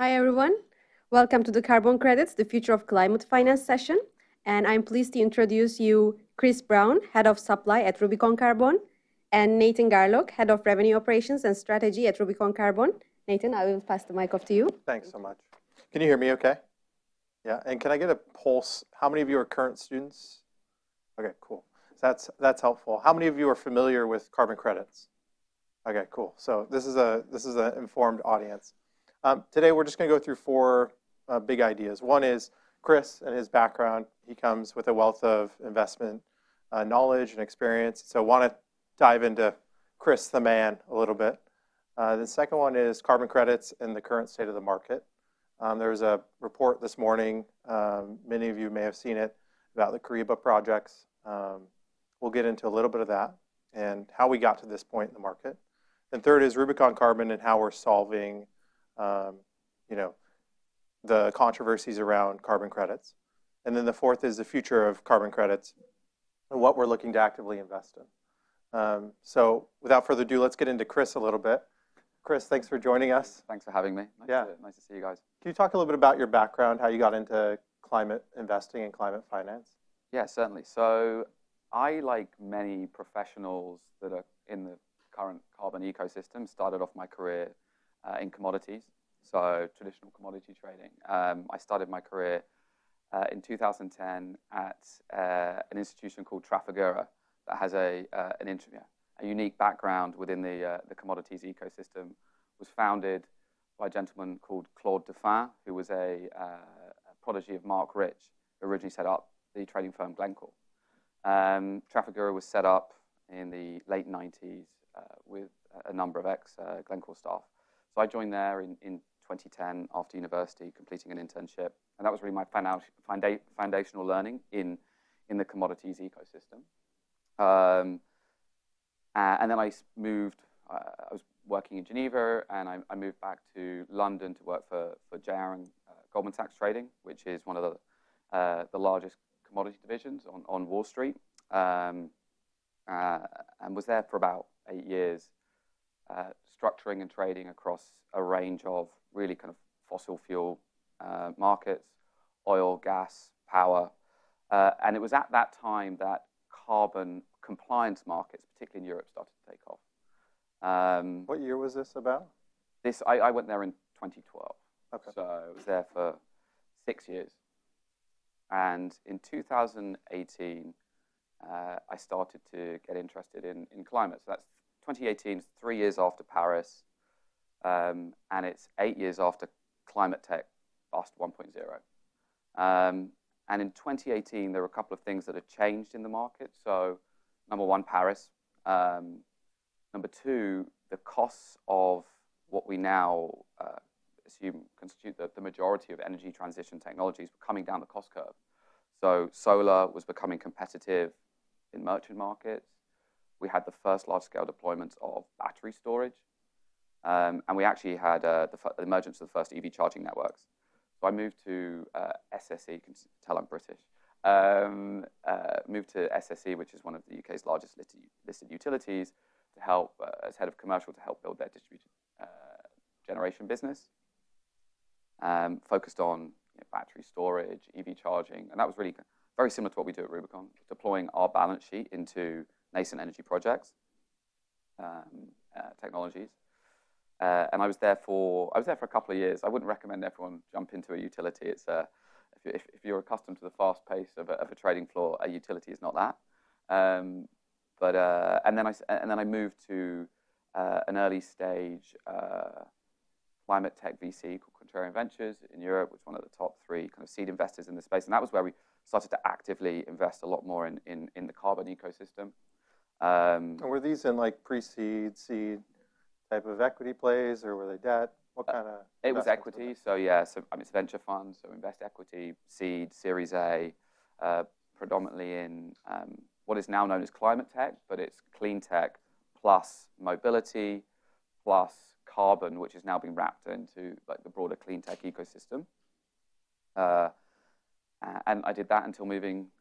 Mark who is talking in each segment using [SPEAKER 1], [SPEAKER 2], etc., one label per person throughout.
[SPEAKER 1] Hi, everyone. Welcome to the Carbon Credits, the Future of Climate Finance session. And I'm pleased to introduce you Chris Brown, Head of Supply at Rubicon Carbon, and Nathan Garlock, Head of Revenue Operations and Strategy at Rubicon Carbon. Nathan, I will pass the mic off to you.
[SPEAKER 2] Thanks so much. Can you hear me okay? Yeah, and can I get a pulse? How many of you are current students? Okay, cool. So that's helpful. How many of you are familiar with carbon credits? Okay, cool. So this is an informed audience. Today we're just going to go through four big ideas. One is Chris and his background. He comes with a wealth of investment knowledge and experience. So I want to dive into Chris, the man, a little bit. The second one is carbon credits and the current state of the market. There was a report this morning, many of you may have seen it, about the Kariba projects. We'll get into a little bit of that and how we got to this point in the market. And third is Rubicon Carbon and how we're solving the controversies around carbon credits. And then the fourth is the future of carbon credits and what we're looking to actively invest in. So without further ado, let's get into Chris a little bit. Chris, thanks for joining us.
[SPEAKER 3] Thanks for having me. Nice to see you guys.
[SPEAKER 2] Can you talk a little bit about your background, how you got into climate investing and climate finance?
[SPEAKER 3] Yeah, certainly. So I, like many professionals that are in the current carbon ecosystem, started off my career in commodities, so traditional commodity trading. I started my career in 2010 at an institution called Trafigura that has a unique background within the commodities ecosystem. Was founded by a gentleman called Claude Dauphin, who was a prodigy of Mark Rich, who originally set up the trading firm Glencore. Trafigura was set up in the late 90s with a number of ex-Glencore staff. So I joined there in 2010 after university, completing an internship. And that was really my foundational learning in the commodities ecosystem. And then I moved, I was working in Geneva, and I moved back to London to work for JR and Goldman Sachs Trading, which is one of the largest commodity divisions on Wall Street, and was there for about 8 years, structuring and trading across a range of really kind of fossil fuel markets, oil, gas, power. And it was at that time that carbon compliance markets, particularly in Europe, started to take off.
[SPEAKER 2] What year was this about?
[SPEAKER 3] I went there in 2012.
[SPEAKER 2] Okay.
[SPEAKER 3] So I was there for 6 years. And in 2018, I started to get interested in climate. So that's 2018, 3 years after Paris, and it's 8 years after climate tech bust 1.0. And in 2018, there were a couple of things that had changed in the market. So number one, Paris. Number two, the costs of what we now assume constitute the majority of energy transition technologies were coming down the cost curve. So solar was becoming competitive in merchant markets. We had the first large-scale deployments of battery storage. And we actually had the emergence of the first EV charging networks. So I moved to SSE, you can tell I'm British, moved to SSE, which is one of the UK's largest listed utilities, to help, as head of commercial, to help build their distributed generation business. Focused on battery storage, EV charging, and that was really very similar to what we do at Rubicon, deploying our balance sheet into nascent energy projects, technologies. And I was there for a couple of years. I wouldn't recommend everyone jump into a utility. It's if you're accustomed to the fast pace of a trading floor, a utility is not that. And then I moved to an early stage climate tech VC called Contrarian Ventures in Europe, which is one of the top 3 kind of seed investors in the space. And that was where we started to actively invest a lot more in the carbon ecosystem.
[SPEAKER 2] And were these in like pre-seed, seed type of equity plays, or were they debt? What kind of?
[SPEAKER 3] It was equity. So yeah, so it's venture funds, so invest equity, seed, Series A, predominantly in what is now known as climate tech, but it's clean tech plus mobility plus carbon, which is now being wrapped into like the broader clean tech ecosystem. And I did that until moving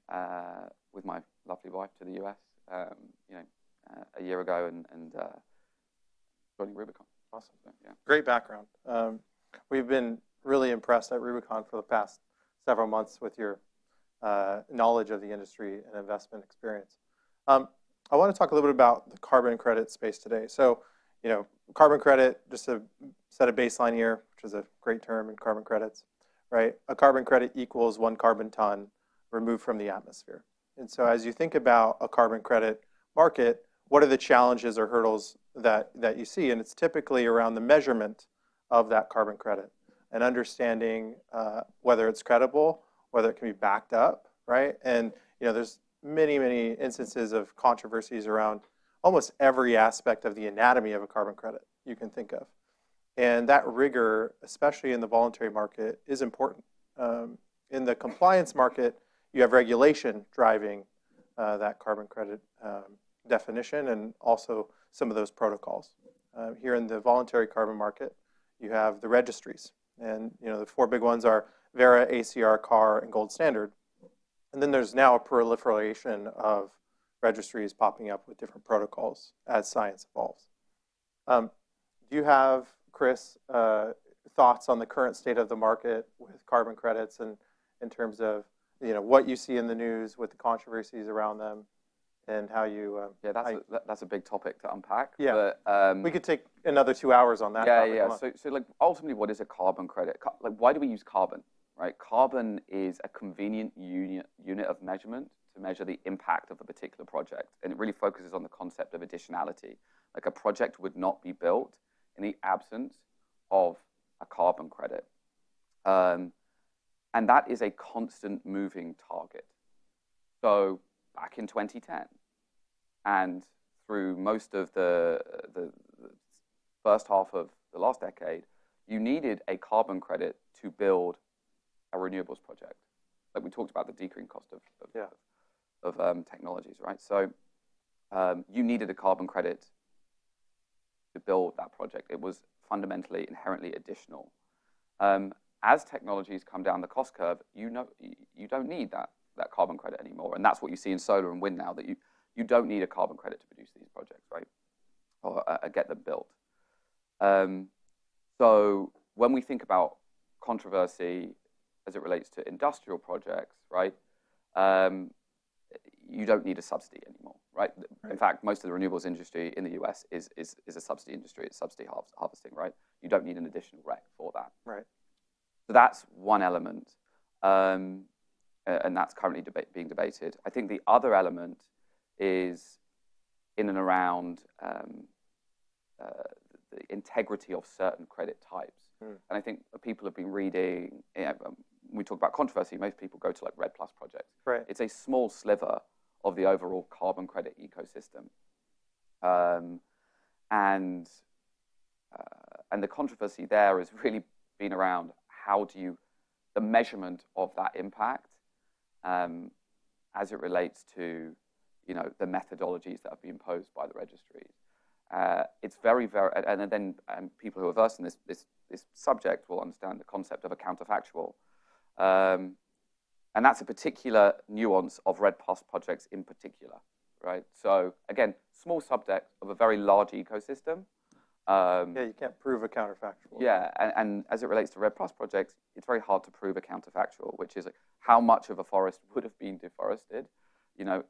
[SPEAKER 3] with my lovely wife to the US, a year ago, and joining Rubicon.
[SPEAKER 2] Awesome. So, yeah. Great background. We've been really impressed at Rubicon for the past several months with your knowledge of the industry and investment experience. I want to talk a little bit about the carbon credit space today. So, carbon credit, just to set a baseline here, which is a great term in carbon credits, right? A carbon credit equals 1 carbon ton removed from the atmosphere. And so as you think about a carbon credit market, what are the challenges or hurdles that you see? And it's typically around the measurement of that carbon credit and understanding whether it's credible, whether it can be backed up, right? And there's many instances of controversies around almost every aspect of the anatomy of a carbon credit you can think of. And that rigor, especially in the voluntary market, is important. In the compliance market, you have regulation driving that carbon credit definition and also some of those protocols. Here in the voluntary carbon market, you have the registries. And the 4 big ones are Verra, ACR, CAR, and Gold Standard. And then there's now a proliferation of registries popping up with different protocols as science evolves. Do you have, Chris, thoughts on the current state of the market with carbon credits and in terms of what you see in the news with the controversies around them and how you...
[SPEAKER 3] yeah, that's a big topic to unpack.
[SPEAKER 2] Yeah,
[SPEAKER 3] but,
[SPEAKER 2] we could take another 2 hours on that topic.
[SPEAKER 3] Yeah. So like ultimately, what is a carbon credit? Like, why do we use carbon? Right? Carbon is a convenient unit of measurement to measure the impact of a particular project, and it really focuses on the concept of additionality. Like a project would not be built in the absence of a carbon credit. And that is a constant moving target. So back in 2010 and through most of the first half of the last decade, you needed a carbon credit to build a renewables project. Like we talked about the decreasing cost of technologies, right? So you needed a carbon credit to build that project. It was fundamentally, inherently additional. As technologies come down the cost curve, you don't need that carbon credit anymore. And that's what you see in solar and wind now, that you don't need a carbon credit to produce these projects, right? Or get them built. So when we think about controversy as it relates to industrial projects, right, you don't need a subsidy anymore, right? In fact, most of the renewables industry in the US is a subsidy industry. It's subsidy harvesting, right? You don't need an additional REC for that.
[SPEAKER 2] Right.
[SPEAKER 3] So that's one element, and that's currently being debated. I think the other element is in and around the integrity of certain credit types. And I think people have been reading, when we talk about controversy, most people go to like REDD+ projects.
[SPEAKER 2] Right.
[SPEAKER 3] It's a small sliver of the overall carbon credit ecosystem. And the controversy there has really been around how do you, the measurement of that impact as it relates to, the methodologies that have been imposed by the registries. It's very, and then people who are versed in this subject will understand the concept of a counterfactual. And that's a particular nuance of REDD+ projects in particular, right? So again, small subject of a very large ecosystem.
[SPEAKER 2] Yeah, you can't prove a counterfactual.
[SPEAKER 3] Yeah, and as it relates to REDD+ projects, it's very hard to prove a counterfactual, which is how much of a forest would have been deforested,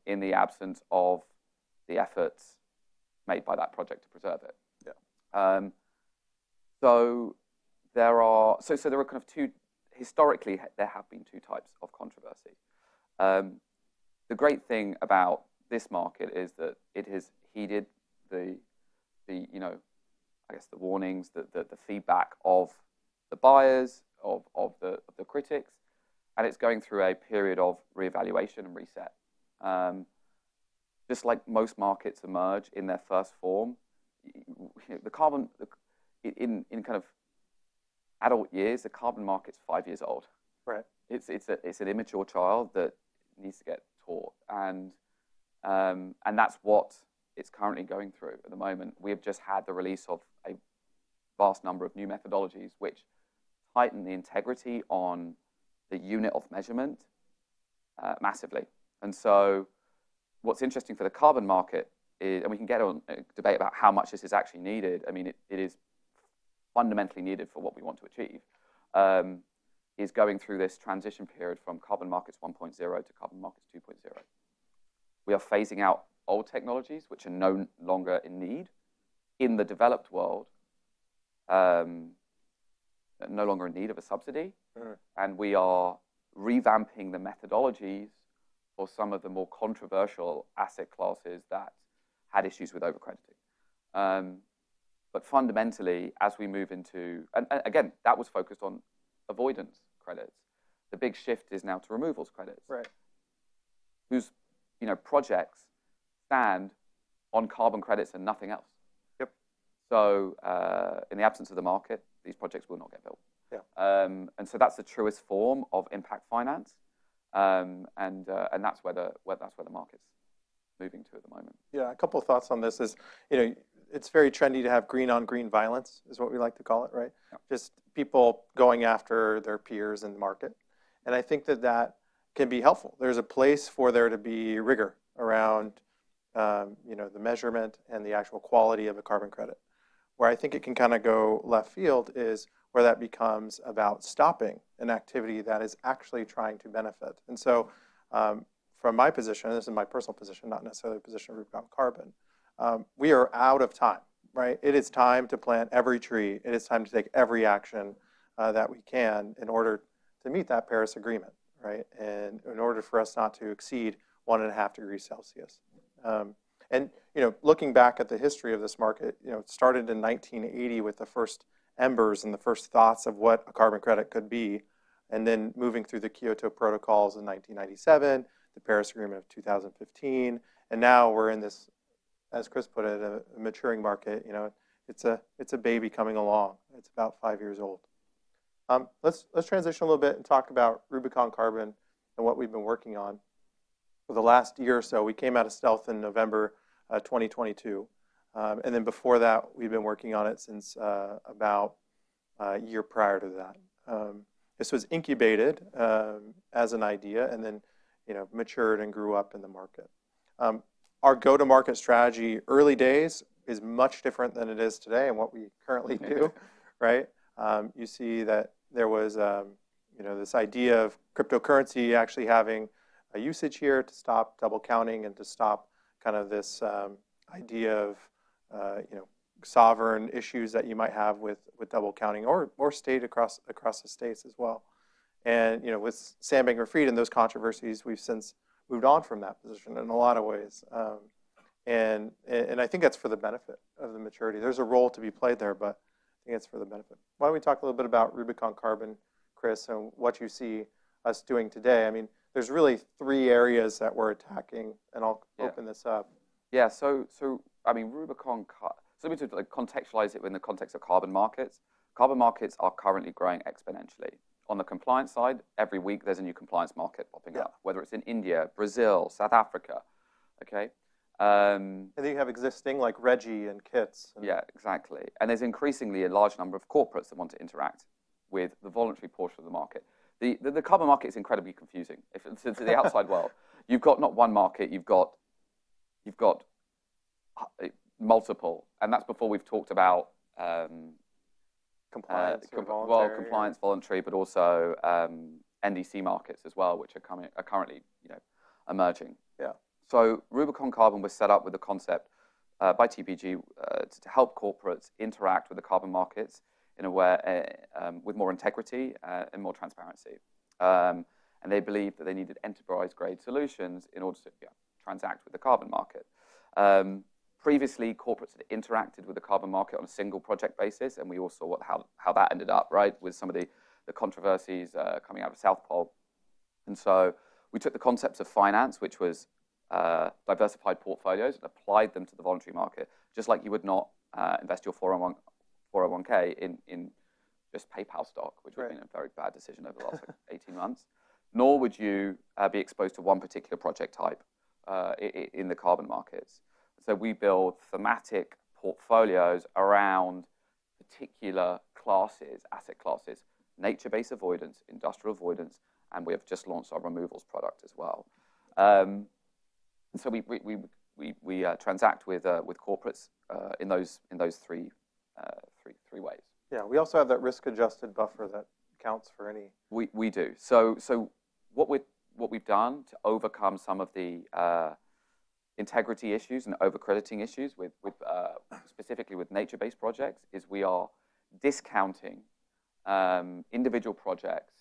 [SPEAKER 3] in the absence of the efforts made by that project to preserve it.
[SPEAKER 2] Yeah.
[SPEAKER 3] So there are kind of two. Historically, there have been 2 types of controversy. The great thing about this market is that it has heeded the I guess the warnings, the feedback of the buyers, of the critics, and it's going through a period of reevaluation and reset. Just like most markets emerge in their first form, the carbon in kind of adult years, the carbon market's 5 years old.
[SPEAKER 2] Right.
[SPEAKER 3] It's an immature child that needs to get taught, and that's what it's currently going through at the moment. We have just had the release of a vast number of new methodologies which tighten the integrity on the unit of measurement massively. And so what's interesting for the carbon market is, and we can get on a debate about how much this is actually needed. I mean, it is fundamentally needed for what we want to achieve. is going through this transition period from carbon markets 1.0 to carbon markets 2.0. We are phasing out old technologies which are no longer in need in the developed world, no longer in need of a subsidy, and we are revamping the methodologies for some of the more controversial asset classes that had issues with overcrediting. But fundamentally, as we move into, and again, that was focused on avoidance credits. The big shift is now to removals credits,
[SPEAKER 2] right,
[SPEAKER 3] whose projects stand on carbon credits and nothing else.
[SPEAKER 2] Yep.
[SPEAKER 3] So in the absence of the market, these projects will not get built.
[SPEAKER 2] Yeah.
[SPEAKER 3] And so that's the truest form of impact finance, and that's where the market's moving to at the moment.
[SPEAKER 2] Yeah, a couple of thoughts on this is, it's very trendy to have green on green violence, is what we like to call it, right?
[SPEAKER 3] Yeah.
[SPEAKER 2] Just people going after their peers in the market. And I think that can be helpful. There's a place for there to be rigor around the measurement and the actual quality of a carbon credit. Where I think it can kind of go left field is where that becomes about stopping an activity that is actually trying to benefit. And so from my position, this is my personal position, not necessarily the position of Rubicon Carbon, we are out of time, right? It is time to plant every tree. It is time to take every action that we can in order to meet that Paris Agreement, right? And in order for us not to exceed 1.5 degrees Celsius. And looking back at the history of this market, it started in 1980 with the first embers and the first thoughts of what a carbon credit could be, and then moving through the Kyoto protocols in 1997, the Paris Agreement of 2015, and now we're in this, as Chris put it, a maturing market. It's a baby coming along. It's about 5 years old. Let's transition a little bit and talk about Rubicon Carbon and what we've been working on. For the last year or so, we came out of stealth in November 2022. And then before that, we've been working on it since about a year prior to that. This was incubated as an idea and then matured and grew up in the market. Our go-to-market strategy, early days, is much different than it is today and what we currently do, right? You see that there was this idea of cryptocurrency actually having a usage here to stop double counting and to stop kind of this idea of sovereign issues that you might have with double counting or state across the states as well. And with Sam Bankman-Fried and those controversies, we've since moved on from that position in a lot of ways. And I think that's for the benefit of the maturity. There's a role to be played there, but I think it's for the benefit. Why don't we talk a little bit about Rubicon Carbon, Chris, and what you see us doing today? I mean, there's really 3 areas that we're attacking, and I'll open this up.
[SPEAKER 3] Yeah, so I mean, Rubicon, so let me just contextualize it in the context of carbon markets. Carbon markets are currently growing exponentially. On the compliance side, every week there's a new compliance market popping up, whether it's in India, Brazil, South Africa, okay?
[SPEAKER 2] And then you have existing like Reggie and Kits.
[SPEAKER 3] Yeah, exactly. And there's increasingly a large number of corporates that want to interact with the voluntary portion of the market. The carbon market is incredibly confusing to the outside world. You've got not one market, you've got multiple, and that's before we've talked about
[SPEAKER 2] compliance,
[SPEAKER 3] compliance, voluntary, but also NDC markets as well, which are currently emerging.
[SPEAKER 2] Yeah.
[SPEAKER 3] So Rubicon Carbon was set up with the concept by TPG to help corporates interact with the carbon markets in a way with more integrity and more transparency. And they believed that they needed enterprise-grade solutions in order to transact with the carbon market. Previously, corporates had interacted with the carbon market on a single project basis, and we all saw how that ended up, right, with some of the controversies coming out of South Pole. And so we took the concepts of finance, which was diversified portfolios, and applied them to the voluntary market, just like you would not invest your 401k in just PayPal stock, which would have been a very bad decision over the last 18 months. Nor would you be exposed to one particular project type in the carbon markets. So we build thematic portfolios around particular classes, asset classes, nature-based avoidance, industrial avoidance, and we have just launched our removals product as well. And so we transact with corporates in those three ways.
[SPEAKER 2] Yeah, we also have that risk-adjusted buffer that accounts for any?
[SPEAKER 3] We do. So what we've done to overcome some of the integrity issues and overcrediting issues with specifically with nature-based projects is we are discounting individual projects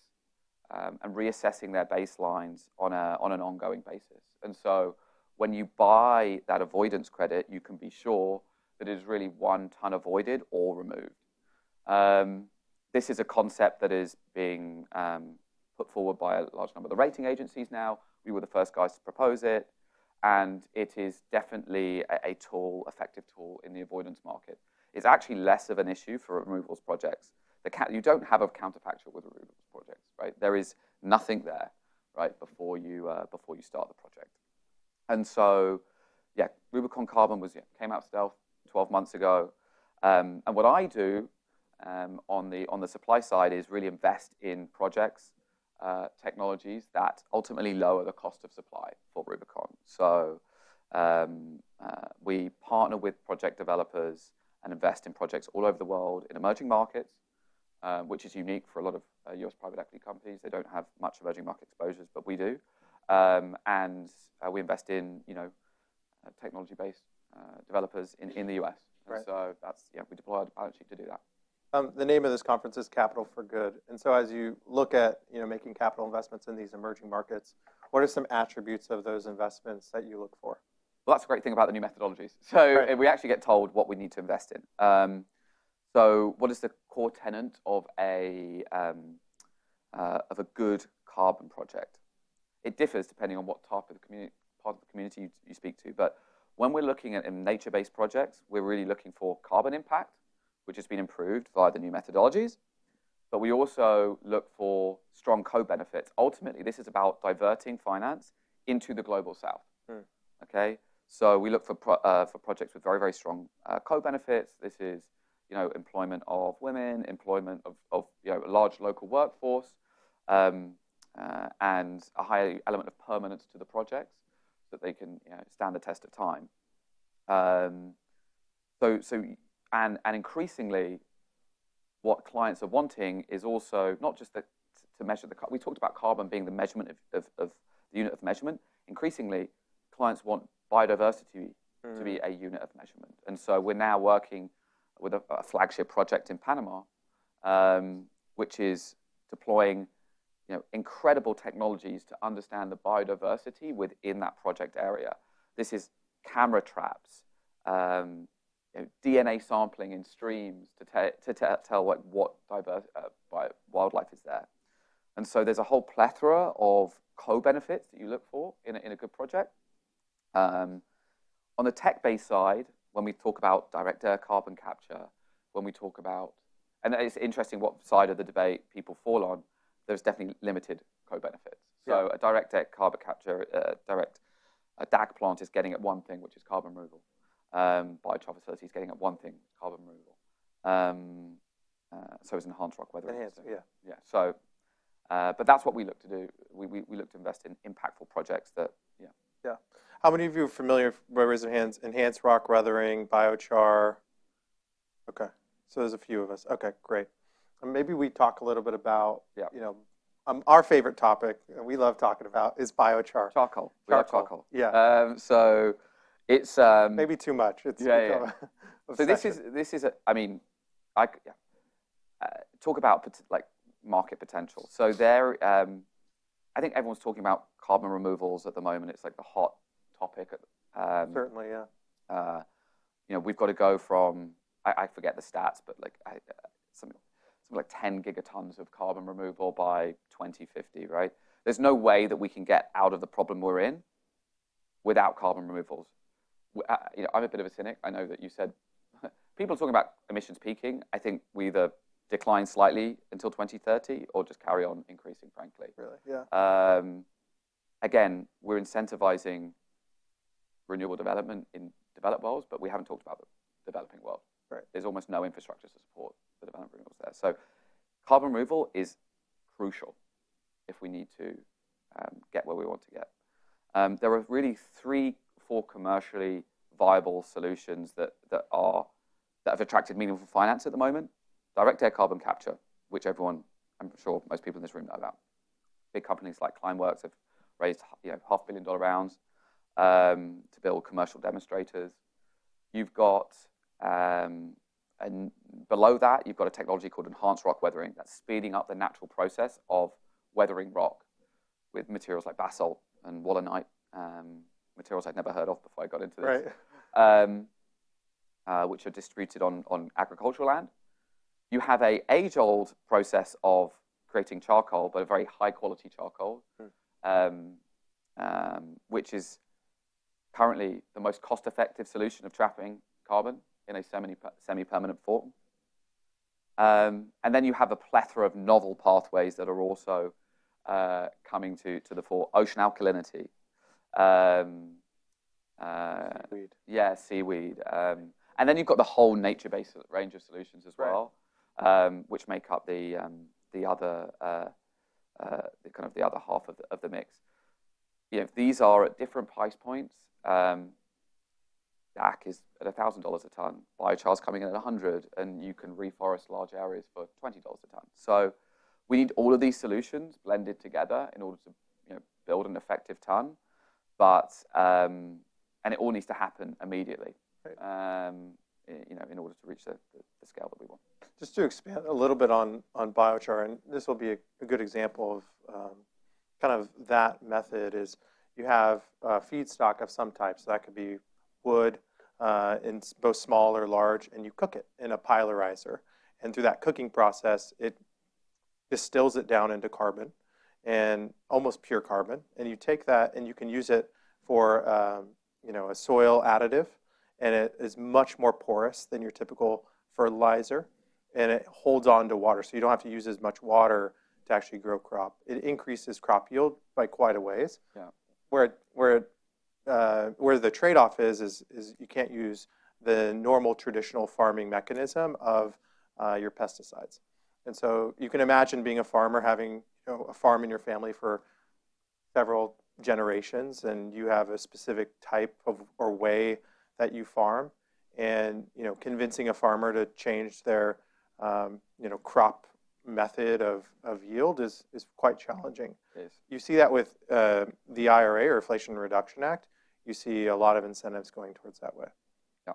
[SPEAKER 3] and reassessing their baselines on an ongoing basis. And so when you buy that avoidance credit, you can be sure that it is really 1 ton avoided or removed. This is a concept that is being put forward by a large number of the rating agencies now. We were the first guys to propose it, and it is definitely a tool, effective tool in the avoidance market. It's actually less of an issue for removals projects. You don't have a counterfactual with removals projects, right? There is nothing there, right, before you start the project. And so, yeah, Rubicon Carbon came out stealth 12 months ago. And what I do on the supply side is really invest in projects, technologies that ultimately lower the cost of supply for Rubicon. So we partner with project developers and invest in projects all over the world in emerging markets, which is unique for a lot of US private equity companies. They don't have much emerging market exposures, but we do. And we invest in, technology-based developers in the US. And
[SPEAKER 2] right.
[SPEAKER 3] so we deploy our balance sheet to do that.
[SPEAKER 2] The name of this conference is Capital for Good. And so as you look at making capital investments in these emerging markets, what are some attributes of those investments that you look for?
[SPEAKER 3] Well, that's a great thing about the new methodologies. So
[SPEAKER 2] right.
[SPEAKER 3] we actually get told what we need to invest in. So what is the core tenet of a good carbon project? It differs depending on what type of part of the community you speak to. But when we're looking at nature-based projects, we're really looking for carbon impact, which has been improved via the new methodologies. But we also look for strong co-benefits. Ultimately, this is about diverting finance into the global south. Okay, so we look for projects with very, very strong co-benefits. This is employment of women, employment of a large local workforce, and a high element of permanence to the projects so that they can stand the test of time. And increasingly, what clients are wanting is also not just to measure the carbon. We talked about carbon being the measurement of the unit of measurement. Increasingly, clients want biodiversity to be a unit of measurement. And so we're now working with a flagship project in Panama, which is deploying incredible technologies to understand the biodiversity within that project area. This is camera traps, DNA sampling in streams to tell what diverse wildlife is there. And so there's a whole plethora of co-benefits that you look for in a good project. On the tech-based side, when we talk about direct air carbon capture, when we talk about, and it's interesting what side of the debate people fall on, there's definitely limited co-benefits. So a direct air carbon capture, a DAC plant is getting at one thing, which is carbon removal. Biochar facility is getting at one thing, carbon removal. So is enhanced rock weather.
[SPEAKER 2] Enhanced,
[SPEAKER 3] yeah. So, but that's what we look to do. We look to invest in impactful projects that,
[SPEAKER 2] Yeah. How many of you are familiar, by raise of hands, enhanced rock weathering, biochar? Okay, so there's a few of us. Okay, great. And maybe we talk a little bit about, our favorite topic, and we love talking about, is biochar.
[SPEAKER 3] Charcoal. We love charcoal.
[SPEAKER 2] Yeah.
[SPEAKER 3] So it's
[SPEAKER 2] maybe too much. It's
[SPEAKER 3] So this is talk about like market potential. So there, I think everyone's talking about carbon removals at the moment. It's like the hot topic.
[SPEAKER 2] Certainly, yeah.
[SPEAKER 3] We've got to go from I forget the stats, but like something like 10 gigatons of carbon removal by 2050. Right? There's no way that we can get out of the problem we're in without carbon removals. I'm a bit of a cynic. I know that you said people are talking about emissions peaking. I think we either decline slightly until 2030 or just carry on increasing, frankly.
[SPEAKER 2] Really? Yeah.
[SPEAKER 3] Again, we're incentivizing renewable development in developed worlds, but we haven't talked about the developing world.
[SPEAKER 2] Right.
[SPEAKER 3] There's almost no infrastructure to support the development of renewables there. So carbon removal is crucial if we need to get where we want to get. There are really 3-4 commercially viable solutions that have attracted meaningful finance at the moment. Direct air carbon capture, which everyone I'm sure most people in this room know about. Big companies like Climeworks have raised $500 million rounds to build commercial demonstrators. You've got, and below that, you've got a technology called enhanced rock weathering that's speeding up the natural process of weathering rock with materials like basalt and wallenite, materials I'd never heard of before I got into this, which are distributed on agricultural land. You have an age-old process of creating charcoal, but a very high-quality charcoal, which is currently the most cost-effective solution of trapping carbon in a semi-permanent form. And then you have a plethora of novel pathways that are also coming to the fore. Ocean alkalinity.
[SPEAKER 2] Seaweed.
[SPEAKER 3] Yeah, seaweed. And then you've got the whole nature-based range of solutions as well, which make up the other kind of the other half of the mix. These are at different price points. DAC is at $1,000 a ton. Biochar is coming in at $100, and you can reforest large areas for $20 a ton. So we need all of these solutions blended together in order to build an effective ton. But and it all needs to happen immediately, in order to reach the scale that we want.
[SPEAKER 2] Just to expand a little bit on biochar, and this will be a good example of kind of that method, is you have feedstock of some type. So that could be wood in both small or large, and you cook it in a pylorizer. And through that cooking process, it distills it down into carbon, and almost pure carbon. And you take that and you can use it for a soil additive, and it is much more porous than your typical fertilizer, and it holds on to water. So you don't have to use as much water to actually grow crop. It increases crop yield by quite a ways. Yeah. Where the trade-off is you can't use the normal traditional farming mechanism of your pesticides. And so you can imagine being a farmer, having a farm in your family for several generations, and you have a specific type of or way that you farm, and convincing a farmer to change their crop method of yield is quite challenging.
[SPEAKER 3] Yes.
[SPEAKER 2] You see that with the IRA, or Inflation Reduction Act. You see a lot of incentives going towards that way.
[SPEAKER 3] Yeah.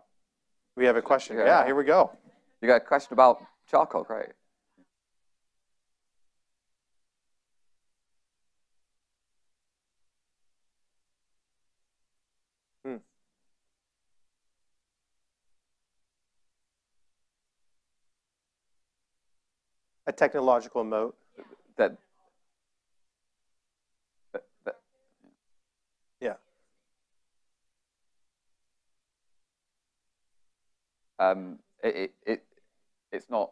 [SPEAKER 2] We have a question. Yeah, here we go.
[SPEAKER 3] You got a question about charcoal, great.
[SPEAKER 2] A technological moat. Yeah.
[SPEAKER 3] It's not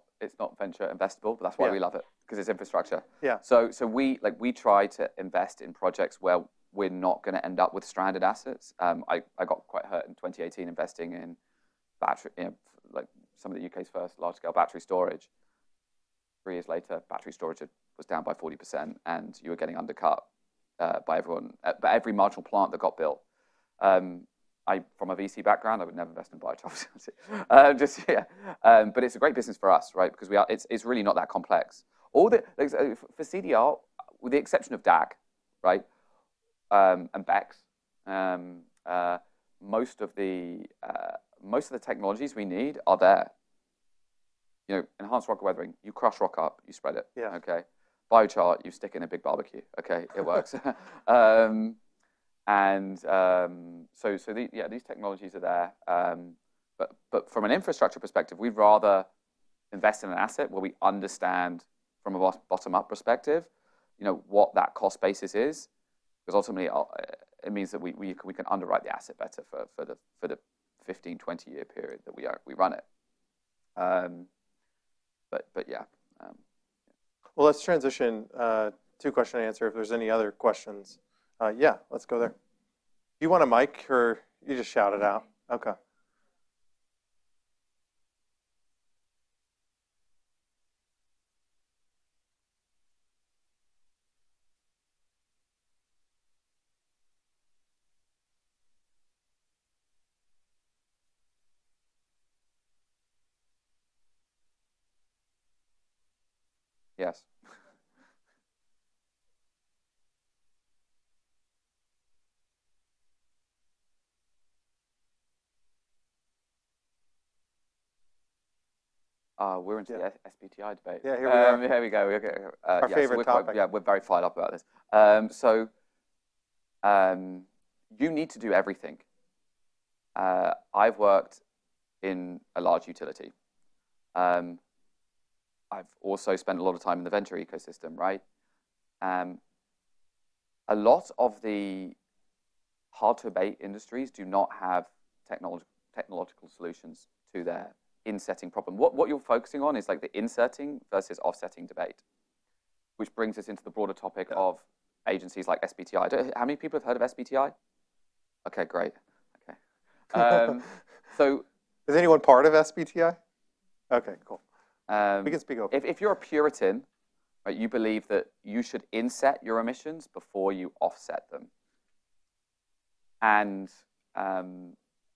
[SPEAKER 3] venture investable, but that's why we love it, because it's infrastructure.
[SPEAKER 2] Yeah.
[SPEAKER 3] So we try to invest in projects where we're not going to end up with stranded assets. I got quite hurt in 2018 investing in battery, like some of the UK's first large-scale battery storage. 3 years later, battery storage was down by 40%, and you were getting undercut by everyone, by every marginal plant that got built. From a VC background, I would never invest in biochar. But it's a great business for us, right? Because it's really not that complex. For CDR, with the exception of DAC, right, and BECCS, most of the technologies we need are there. Enhanced rock weathering, you crush rock up, you spread it.
[SPEAKER 2] Yeah.
[SPEAKER 3] Okay. Biochar, you stick in a big barbecue. Okay, it works. These technologies are there. But from an infrastructure perspective, we'd rather invest in an asset where we understand from a bottom-up perspective, what that cost basis is, because ultimately it means that we can underwrite the asset better for the 15, 20-year period that we run it. But yeah.
[SPEAKER 2] Well, let's transition to question and answer. If there's any other questions, yeah, let's go there. Do you want a mic, or you just shout it out? Okay.
[SPEAKER 3] Yes. We're into the SBTI debate.
[SPEAKER 2] Yeah, here we are.
[SPEAKER 3] Here we go. Okay.
[SPEAKER 2] Our favorite topic.
[SPEAKER 3] We're very fired up about this. You need to do everything. I've worked in a large utility. I've also spent a lot of time in the venture ecosystem, right? A lot of the hard-to-abate industries do not have technological solutions to their insetting problem. What you're focusing on is like the inserting versus offsetting debate, which brings us into the broader topic of agencies like SBTI. How many people have heard of SBTI? Okay, great. Okay. So,
[SPEAKER 2] is anyone part of SBTI? Okay, cool. We can speak open.
[SPEAKER 3] If you're a Puritan, right, you believe that you should inset your emissions before you offset them. And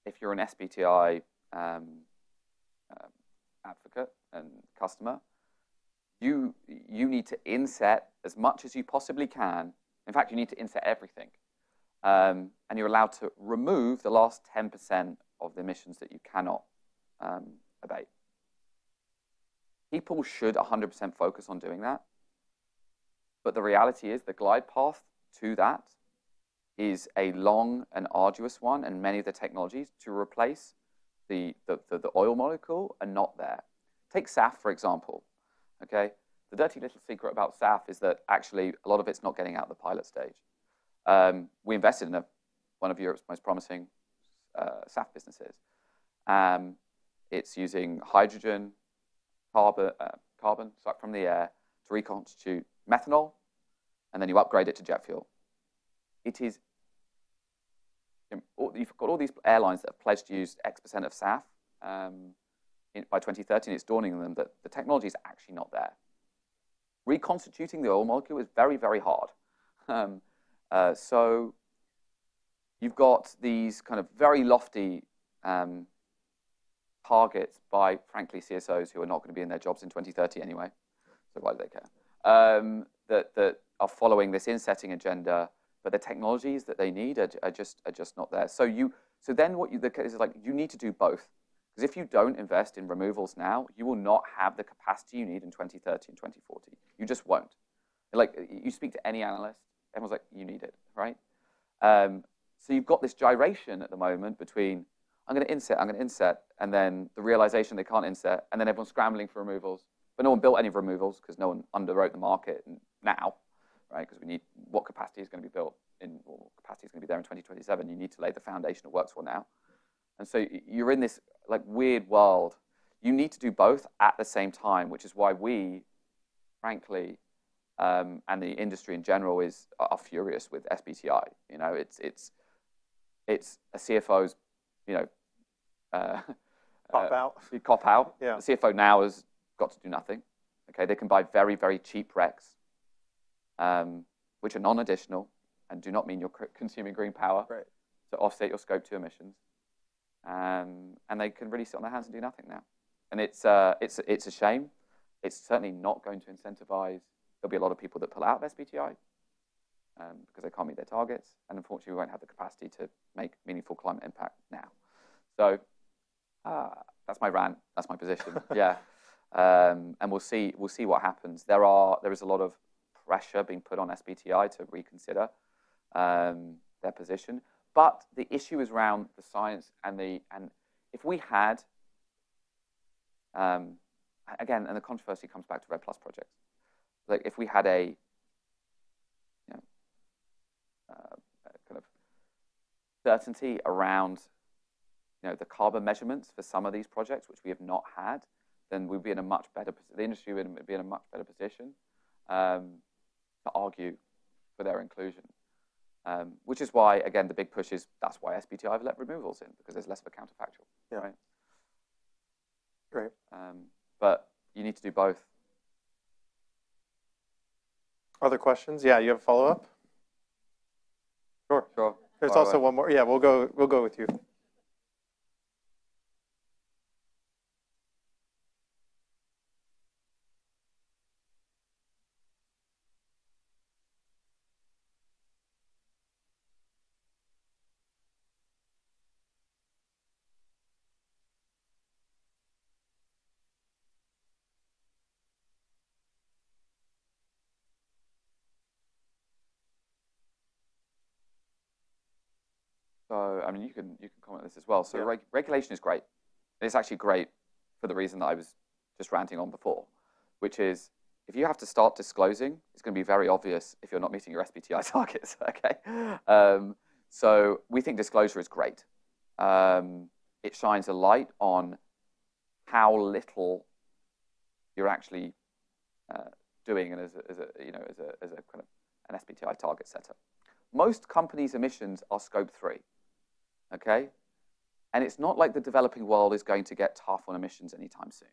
[SPEAKER 3] if you're an SBTI advocate and customer, you need to inset as much as you possibly can. In fact, you need to inset everything. And you're allowed to remove the last 10% of the emissions that you cannot abate. People should 100% focus on doing that. But the reality is the glide path to that is a long and arduous one, and many of the technologies to replace the oil molecule are not there. Take SAF, for example. Okay? The dirty little secret about SAF is that actually a lot of it's not getting out of the pilot stage. We invested in one of Europe's most promising SAF businesses. It's using hydrogen, carbon sucked from the air to reconstitute methanol, and then you upgrade it to jet fuel. It is, you've got all these airlines that have pledged to use X% of SAF by 2030, and it's dawning on them that the technology is actually not there. Reconstituting the oil molecule is very, very hard. So you've got these kind of very lofty targets by, frankly, CSOs who are not going to be in their jobs in 2030 anyway, so why do they care? That are following this insetting agenda, but the technologies that they need are just not there. So then the case is like you need to do both, because if you don't invest in removals now, you will not have the capacity you need in 2030 and 2040. You just won't. Like you speak to any analyst, everyone's like, you need it, right? So you've got this gyration at the moment between I'm going to inset, and then the realization they can't inset, and then everyone's scrambling for removals. But no one built any removals because no one underwrote the market now, right? Because we need what capacity is going to be built in, or capacity is going to be there in 2027. You need to lay the foundation that works for now. And so you're in this like weird world. You need to do both at the same time, which is why we, frankly, and the industry in general are furious with SBTI. You know, it's a CFO's, you know,
[SPEAKER 2] cop out.
[SPEAKER 3] Cop out.
[SPEAKER 2] Yeah.
[SPEAKER 3] The CFO now has got to do nothing. Okay, they can buy very, very cheap RECs, which are non-additional and do not mean you're consuming green power to offset your Scope 2 emissions. And they can really sit on their hands and do nothing now. And it's a shame. It's certainly not going to incentivize. There'll be a lot of people that pull out of SBTI because they can't meet their targets. And unfortunately, we won't have the capacity to make meaningful climate impact now. So that's my rant. That's my position. Yeah. And we'll see what happens. There is a lot of pressure being put on SBTI to reconsider their position. But the issue is around the science and if we had, again, and the controversy comes back to Red Plus projects. Like if we had a kind of certainty around the carbon measurements for some of these projects, which we have not had, then we'd be in a much better. The industry would be in a much better position to argue for their inclusion. Which is why, again, the big push is that's why SBTI have let removals in, because there's less of a counterfactual.
[SPEAKER 2] Yeah.
[SPEAKER 3] Right.
[SPEAKER 2] Great.
[SPEAKER 3] But you need to do both.
[SPEAKER 2] Other questions? Yeah, you have a follow-up? Sure.
[SPEAKER 3] Sure.
[SPEAKER 2] There's also one more. Yeah, we'll go with you.
[SPEAKER 3] So, I mean, you can comment on this as well. So,
[SPEAKER 2] Yeah.
[SPEAKER 3] regulation is great. It's actually great for the reason that I was just ranting on before, which is if you have to start disclosing, it's going to be very obvious if you're not meeting your SBTI targets. Okay. So we think disclosure is great. It shines a light on how little you're actually doing, and as a kind of an SBTI target setter. Most companies' emissions are scope 3. Okay, and it's not like the developing world is going to get tough on emissions anytime soon.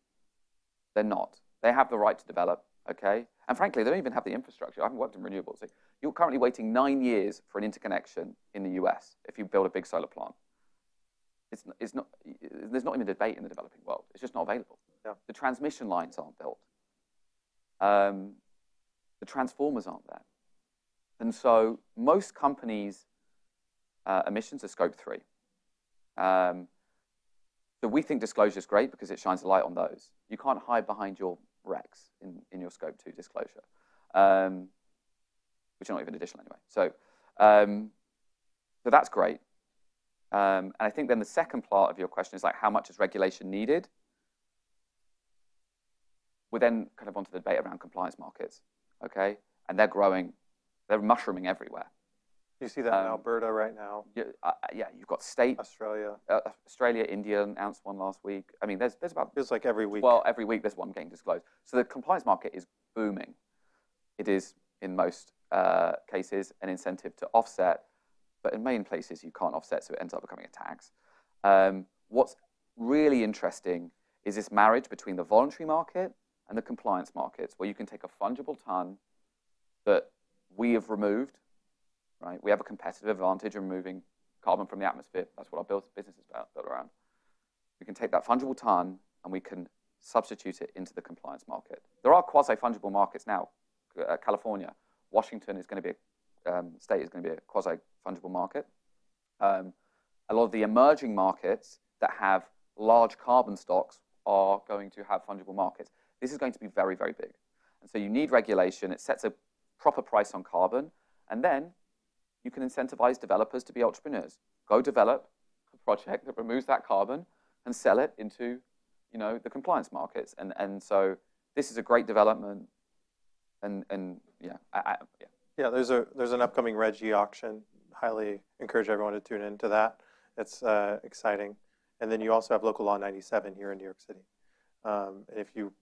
[SPEAKER 3] They're not. They have the right to develop. Okay, and frankly, they don't even have the infrastructure. I haven't worked in renewables. You're currently waiting 9 years for an interconnection in the US if you build a big solar plant. It's not. There's not even a debate in the developing world. It's just not available.
[SPEAKER 2] Yeah.
[SPEAKER 3] The transmission lines aren't built. The transformers aren't there. And so most companies' emissions are scope 3. So we think disclosure is great because it shines a light on those. You can't hide behind your recs in your scope 2 disclosure, which are not even additional anyway. So, so that's great. And I think then the second part of your question is like, how much is regulation needed? We're then kind of onto the debate around compliance markets, okay? And they're growing, they're mushrooming everywhere.
[SPEAKER 2] You see that in Alberta right now?
[SPEAKER 3] Yeah, you've got state.
[SPEAKER 2] Australia.
[SPEAKER 3] India announced one last week. I mean, there's about...
[SPEAKER 2] Feels like every week.
[SPEAKER 3] Well, every week there's one getting disclosed. So the compliance market is booming. It is, in most cases, an incentive to offset, but in many places you can't offset, so it ends up becoming a tax. What's really interesting is this marriage between the voluntary market and the compliance markets, where you can take a fungible ton that we have removed, right? We have a competitive advantage in removing carbon from the atmosphere. That's what our business is built around. We can take that fungible ton and we can substitute it into the compliance market. There are quasi-fungible markets now. California, Washington is going to be state is going to be a quasi-fungible market. A lot of the emerging markets that have large carbon stocks are going to have fungible markets. This is going to be very, very big. And so you need regulation. It sets a proper price on carbon. And then you can incentivize developers to be entrepreneurs. Go develop a project that removes that carbon and sell it into, the compliance markets. And so this is a great development. And yeah.
[SPEAKER 2] Yeah, there's an upcoming Regi auction. Highly encourage everyone to tune into that. It's exciting. And then you also have Local Law 97 here in New York City. And if you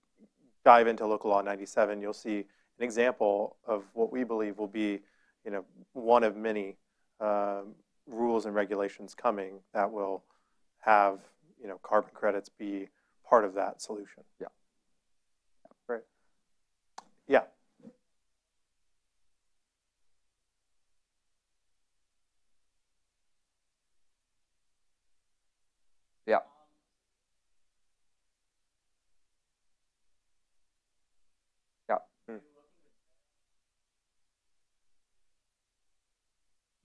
[SPEAKER 2] dive into Local Law 97, you'll see an example of what we believe will be, one of many rules and regulations coming that will have, carbon credits be part of that solution.
[SPEAKER 3] Yeah.
[SPEAKER 2] Great. Yeah.
[SPEAKER 3] Yeah. Yeah.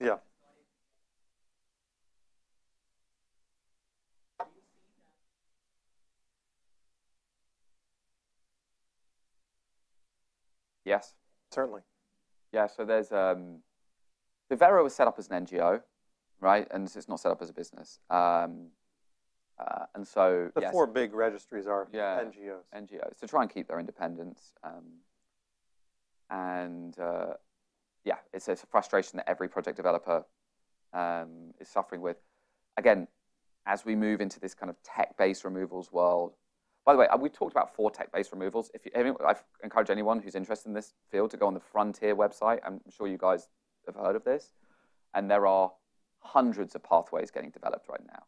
[SPEAKER 2] Yeah.
[SPEAKER 3] Yes.
[SPEAKER 2] Certainly.
[SPEAKER 3] Yeah, so there's Vivero was set up as an NGO, right? And it's not set up as a business. And so
[SPEAKER 2] the 4 big registries are NGOs.
[SPEAKER 3] NGOs to try and keep their independence. Yeah, it's a frustration that every project developer is suffering with. Again, as we move into this kind of tech-based removals world. By the way, we talked about 4 tech-based removals. I encourage anyone who's interested in this field to go on the Frontier website. I'm sure you guys have heard of this. And there are hundreds of pathways getting developed right now.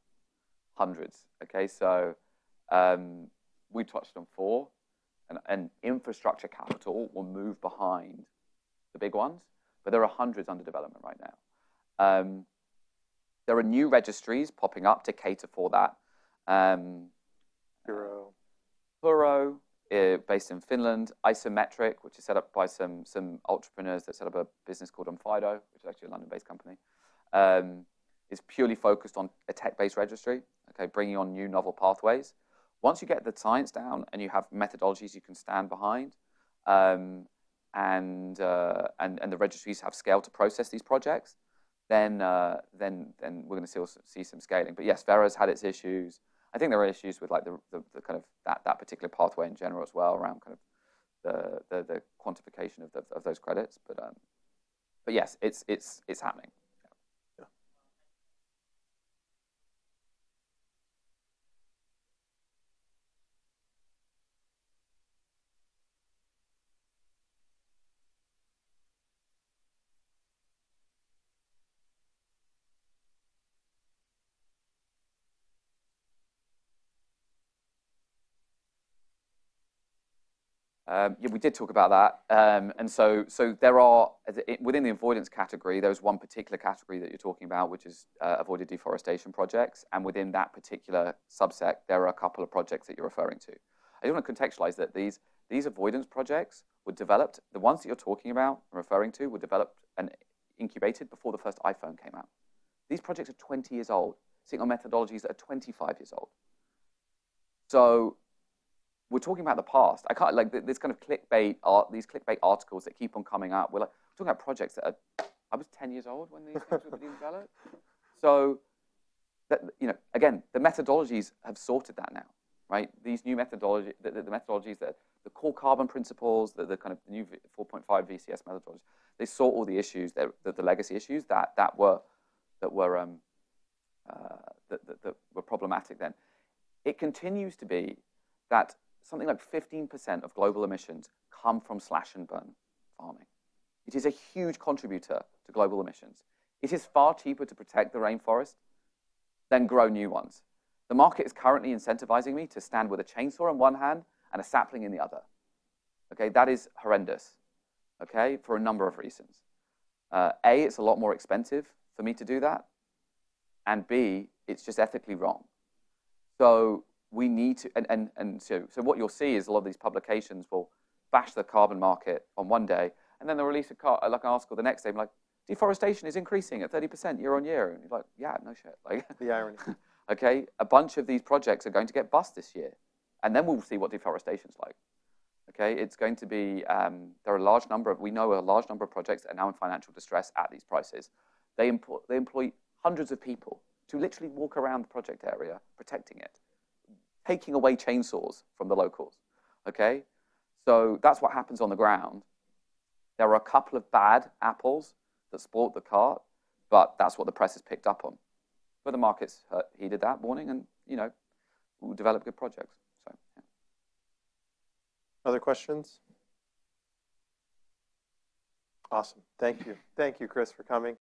[SPEAKER 3] Hundreds. Okay, so we touched on 4. And infrastructure capital will move behind the big ones. But there are hundreds under development right now. There are new registries popping up to cater for that. Puro, based in Finland. Isometric, which is set up by some entrepreneurs that set up a business called Onfido, which is actually a London-based company, is purely focused on a tech-based registry, okay, bringing on new novel pathways. Once you get the science down and you have methodologies you can stand behind, and the registries have scale to process these projects, then we're going to see some scaling. But yes, Vera's had its issues. I think there are issues with like the kind of that particular pathway in general as well, around kind of the quantification of those credits. But yes, it's happening. Yeah, we did talk about that, and so there are within the avoidance category. There's one particular category that you're talking about, which is avoided deforestation projects, and within that particular subset, there are a couple of projects that you're referring to. I just want to contextualize that these avoidance projects were developed. The ones that you're talking about and referring to were developed and incubated before the first iPhone came out. These projects are 20 years old, sitting on methodologies that are 25 years old. So we're talking about the past. I can't, like, this kind of these clickbait articles that keep on coming up. We're talking about projects that are, I was 10 years old when these things were being developed. So that, again, the methodologies have sorted that now, right? These new methodologies, the methodologies that the core carbon principles, the kind of new 4.5 VCS methodologies, they sort all the issues, the legacy issues that were problematic then. It continues to be that something like 15% of global emissions come from slash and burn farming. It is a huge contributor to global emissions. It is far cheaper to protect the rainforest than grow new ones. The market is currently incentivizing me to stand with a chainsaw in one hand and a sapling in the other. Okay, that is horrendous, okay, for a number of reasons. A, it's a lot more expensive for me to do that, and B, it's just ethically wrong. So we need to, so what you'll see is a lot of these publications will bash the carbon market on one day, and then they'll release an article the next day, like, deforestation is increasing at 30% year on year. And you're like, yeah, no shit. Like,
[SPEAKER 2] the irony.
[SPEAKER 3] Okay, a bunch of these projects are going to get bust this year, and then we'll see what deforestation's like. Okay, it's going to be, there are a large number of, we know a large number of projects that are now in financial distress at these prices. They employ hundreds of people to literally walk around the project area, protecting it, taking away chainsaws from the locals, okay? So that's what happens on the ground. There are a couple of bad apples that spoiled the cart, but that's what the press has picked up on. But the market's heeded that warning, and, we'll develop good projects. So, yeah.
[SPEAKER 2] Other questions? Awesome. Thank you. Thank you, Chris, for coming.